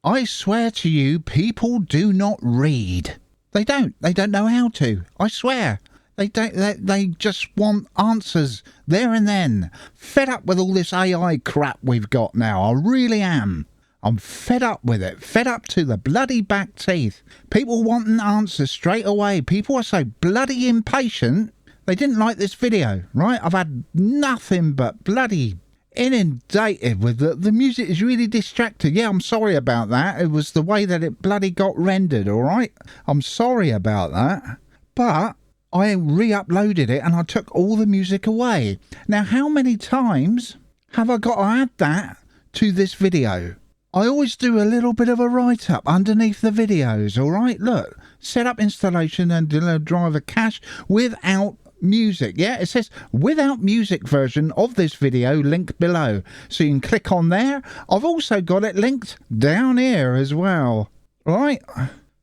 I swear to you, people do not read. They don't know how to. I swear. They don't. They just want answers there and then. Fed up with all this AI crap we've got now. I really am. I'm fed up with it. Fed up to the bloody back teeth. People want an answer straight away. People are so bloody impatient. They didn't like this video, right? I've had nothing but bloody inundated with the music is really distracted. Yeah, I'm sorry about that. It was the way that it bloody got rendered, all right? I'm sorry about that. But I re-uploaded it and I took all the music away. Now, how many times have I got to add that to this video? I always do a little bit of a write-up underneath the videos, all right? Look, set up installation and driver cache without music. Yeah, it says without music version of this video, link below. So you can click on there. I've also got it linked down here as well. All right?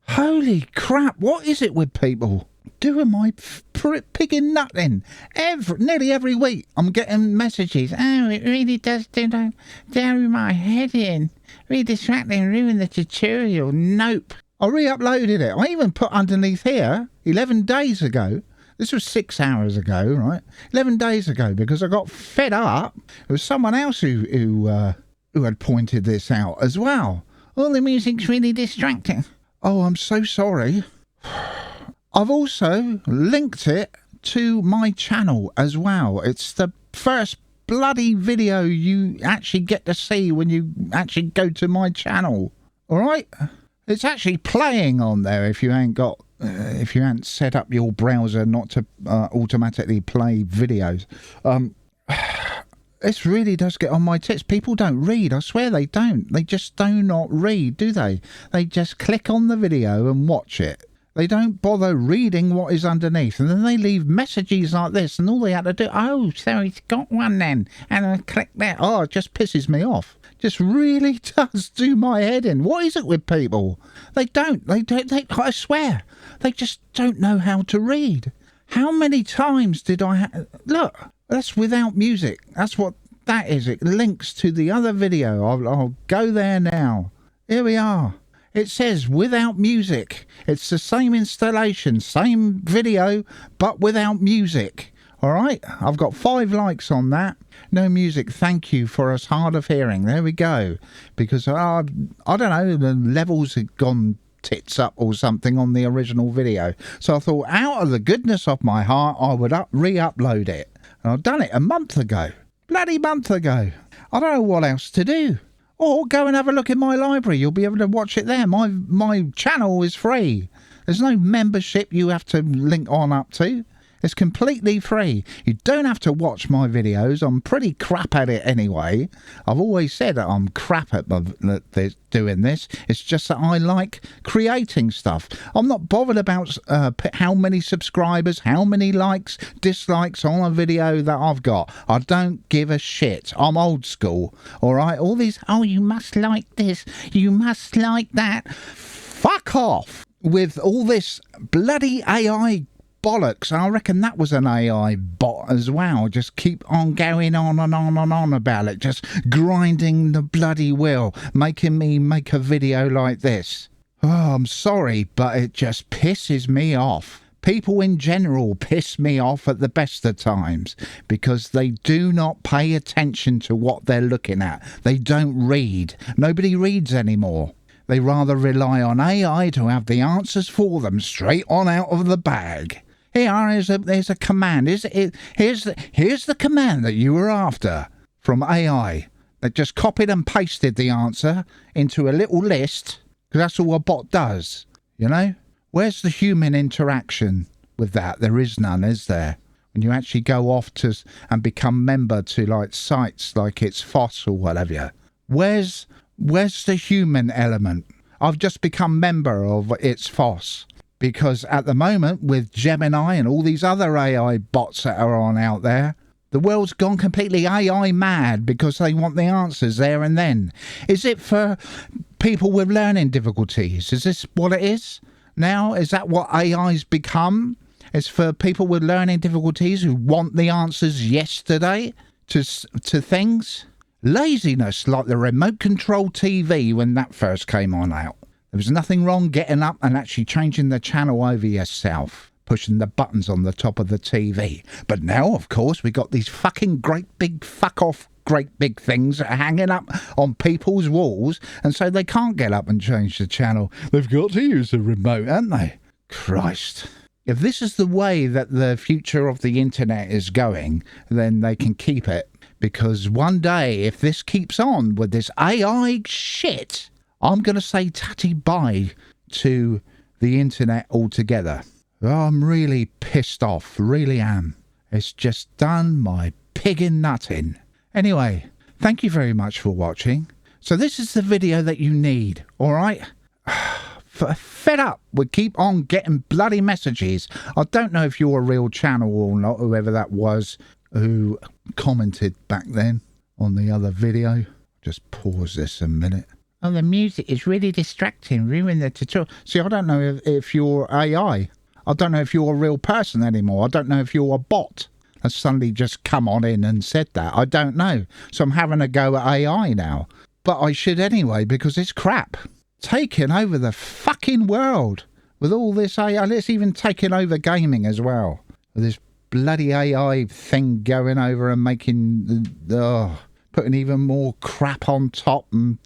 Holy crap, what is it with people? Doing my pigging nothing. Nearly every week I'm getting messages. Oh, it really does down my head in. Really distracting, ruin the tutorial. Nope. I re-uploaded it. I even put underneath here 11 days ago. This was 6 hours ago, right? 11 days ago, because I got fed up. It was someone else who had pointed this out as well. All the music's really distracting. Oh, I'm so sorry. I've also linked it to my channel as well. It's the first bloody video you actually get to see when you actually go to my channel. All right? It's actually playing on there if you ain't got... if you hadn't set up your browser not to automatically play videos. This really does get on my tits. People don't read. I swear they don't. They just do not read, do they? They just click on the video and watch it. They don't bother reading what is underneath. And then they leave messages like this. And all they had to do, oh, so he's got one then. And I click there. Oh, it just pisses me off. Just really does do my head in. What is it with people? They don't. I swear. They just don't know how to read. How many times did I... Look, that's without music. That's what that is. It links to the other video. I'll go there now. Here we are. It says without music. It's the same installation, same video, but without music. All right? I've got 5 likes on that. No music, thank you for us hard of hearing. There we go. Because, I don't know, the levels had gone tits up or something on the original video. So I thought, out of the goodness of my heart, I would re-upload it. And I've done it a month ago. Bloody month ago. I don't know what else to do. Or go and have a look in my library. You'll be able to watch it there. My channel is free. There's no membership you have to link on up to. It's completely free. You don't have to watch my videos. I'm pretty crap at it anyway. I've always said that I'm crap at doing this. It's just that I like creating stuff. I'm not bothered about how many subscribers, how many likes, dislikes on a video that I've got. I don't give a shit. I'm old school. All right? All these, oh, you must like this. You must like that. Fuck off with all this bloody AI bollocks. I reckon that was an AI bot as well. Just keep on going on and on and on about it. Just grinding the bloody wheel. Making me make a video like this. Oh, I'm sorry, but it just pisses me off. People in general piss me off at the best of times because they do not pay attention to what they're looking at. They don't read. Nobody reads anymore. They rather rely on AI to have the answers for them straight on out of the bag. There's a command. Here's the command that you were after from AI. That just copied and pasted the answer into a little list, because that's all a bot does, you know? Where's the human interaction with that? There is none, is there? When you actually go off to and become member to like sites like It's FOSS or whatever. Where's the human element? I've just become member of It's FOSS. Because at the moment, with Gemini and all these other AI bots that are on out there, the world's gone completely AI mad because they want the answers there and then. Is it for people with learning difficulties? Is this what it is now? Is that what AI's become? It's for people with learning difficulties who want the answers yesterday to things? Laziness, like the remote control TV when that first came on out. There was nothing wrong getting up and actually changing the channel over yourself, pushing the buttons on the top of the TV. But now, of course, we got these fucking great big fuck off great big things hanging up on people's walls, and so they can't get up and change the channel. They've got to use the remote, haven't they? Christ. If this is the way that the future of the internet is going, then they can keep it. Because one day, if this keeps on with this AI shit, I'm going to say tatty bye to the internet altogether. I'm really pissed off, really am. It's just done my piggin' nutting. Anyway, thank you very much for watching. So this is the video that you need, alright? Fed up with keep on getting bloody messages. I don't know if you're a real channel or not, whoever that was who commented back then on the other video. Just pause this a minute. Oh, the music is really distracting, ruin the tutorial. See, I don't know if you're AI. I don't know if you're a real person anymore. I don't know if you're a bot has suddenly just come on in and said that. I don't know. So I'm having a go at AI now. But I should anyway, because it's crap. Taking over the fucking world with all this AI. It's even taking over gaming as well. With this bloody AI thing going over and making, putting even more crap on top. And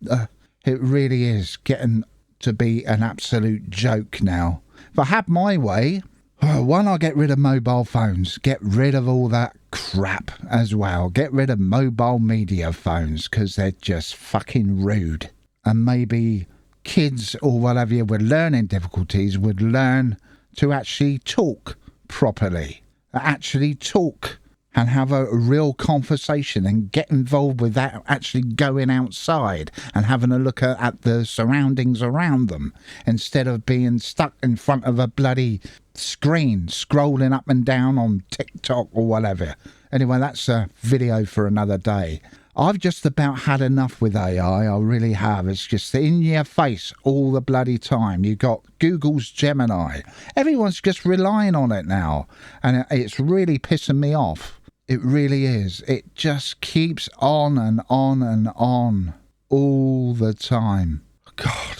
it really is getting to be an absolute joke now. If I had my way, one, I'll get rid of mobile phones. Get rid of all that crap as well. Get rid of mobile media phones because they're just fucking rude. And maybe kids or whatever you with learning difficulties would learn to actually talk properly. Actually talk and have a real conversation and get involved with that, actually going outside and having a look at the surroundings around them instead of being stuck in front of a bloody screen scrolling up and down on TikTok or whatever. Anyway, that's a video for another day. I've just about had enough with AI, I really have. It's just in your face all the bloody time. You got Google's Gemini. Everyone's just relying on it now, and it's really pissing me off. It really is. It just keeps on and on and on all the time. God.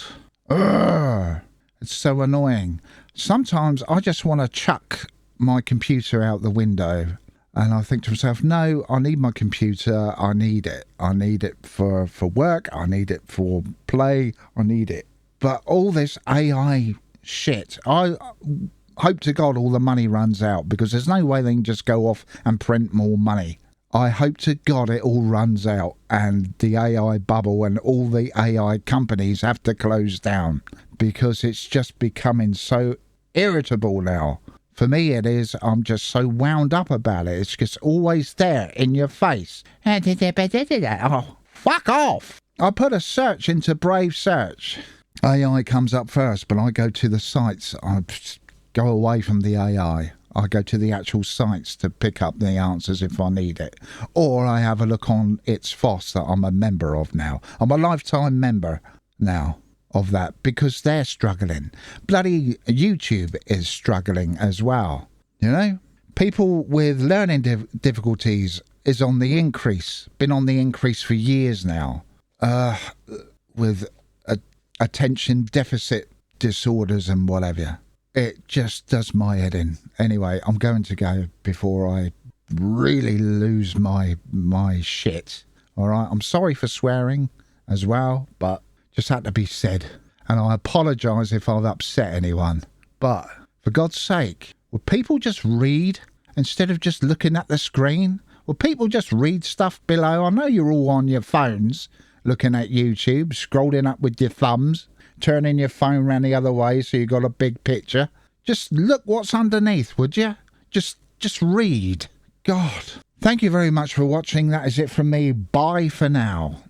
Ugh. It's so annoying. Sometimes I just want to chuck my computer out the window and I think to myself, no, I need my computer. I need it. I need it for work. I need it for play. I need it. But all this AI shit, I hope to God all the money runs out because there's no way they can just go off and print more money. I hope to God it all runs out and the AI bubble and all the AI companies have to close down because it's just becoming so irritable now. For me it is. I'm just so wound up about it. It's just always there in your face. Oh, fuck off. I put a search into Brave Search. AI comes up first, but I go to the sites. I go away from the AI. I go to the actual sites to pick up the answers if I need it. Or I have a look on It's FOSS that I'm a member of now. I'm a lifetime member now of that because they're struggling. Bloody YouTube is struggling as well. You know? People with learning difficulties is on the increase. Been on the increase for years now. With attention deficit disorders and whatever. It just does my head in. Anyway, I'm going to go before I really lose my shit. All right? I'm sorry for swearing as well, but just had to be said. And I apologise if I've upset anyone. But for God's sake, will people just read instead of just looking at the screen? Will people just read stuff below? I know you're all on your phones looking at YouTube, scrolling up with your thumbs, turning your phone around the other way so you got a big picture. Just look what's underneath, would you? Just read. God. Thank you very much for watching. That is it from me. Bye for now.